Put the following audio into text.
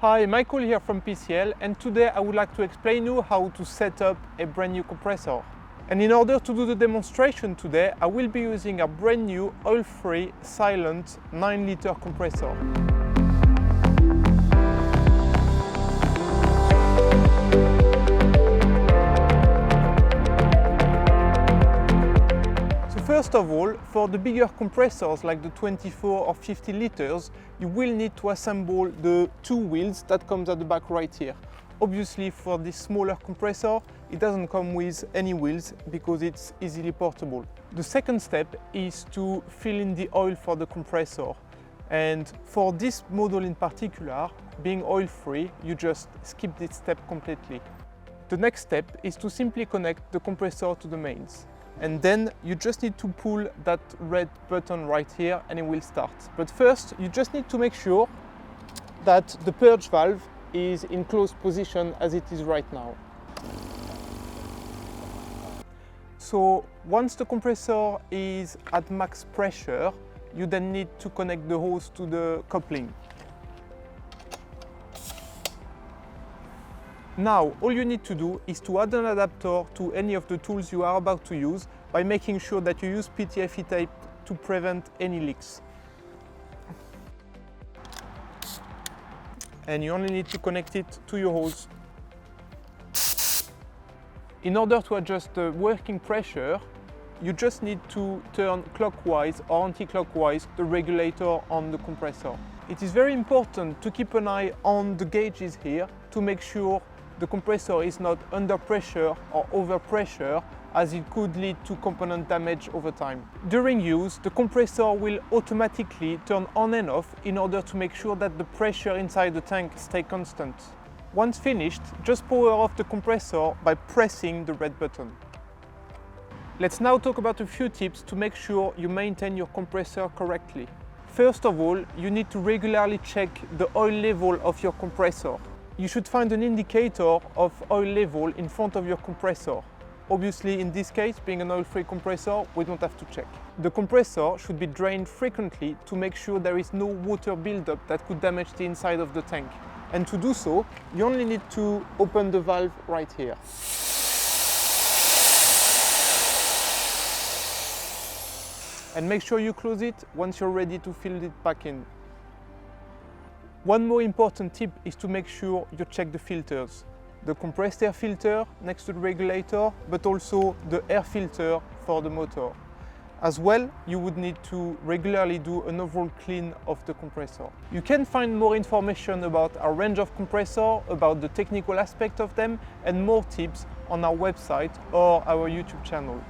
Hi, Mickael here from PCL, and today I would like to explain you how to set up a brand new compressor. And in order to do the demonstration today, I will be using a brand new oil-free, silent 9-liter compressor. First of all, for the bigger compressors like the 24 or 50 liters, you will need to assemble the two wheels that comes at the back right here. Obviously, for this smaller compressor, it doesn't come with any wheels because it's easily portable. The second step is to fill in the oil for the compressor. And for this model in particular, being oil-free, you just skip this step completely. The next step is to simply connect the compressor to the mains. And then you just need to pull that red button right here and it will start. But first, you just need to make sure that the purge valve is in closed position as it is right now. So once the compressor is at max pressure, you then need to connect the hose to the coupling. Now, all you need to do is to add an adapter to any of the tools you are about to use by making sure that you use PTFE tape to prevent any leaks. And you only need to connect it to your hose. In order to adjust the working pressure, you just need to turn clockwise or anti-clockwise the regulator on the compressor. It is very important to keep an eye on the gauges here to make sure the compressor is not under pressure or over pressure, as it could lead to component damage over time. During use, the compressor will automatically turn on and off in order to make sure that the pressure inside the tank stays constant. Once finished, just power off the compressor by pressing the red button. Let's now talk about a few tips to make sure you maintain your compressor correctly. First of all, you need to regularly check the oil level of your compressor. You should find an indicator of oil level in front of your compressor. Obviously, in this case, being an oil-free compressor, we don't have to check. The compressor should be drained frequently to make sure there is no water buildup that could damage the inside of the tank. And to do so, you only need to open the valve right here. And make sure you close it once you're ready to fill it back in. One more important tip is to make sure you check the filters. The compressed air filter next to the regulator, but also the air filter for the motor. As well, you would need to regularly do an overall clean of the compressor. You can find more information about our range of compressors, about the technical aspect of them, and more tips on our website or our YouTube channel.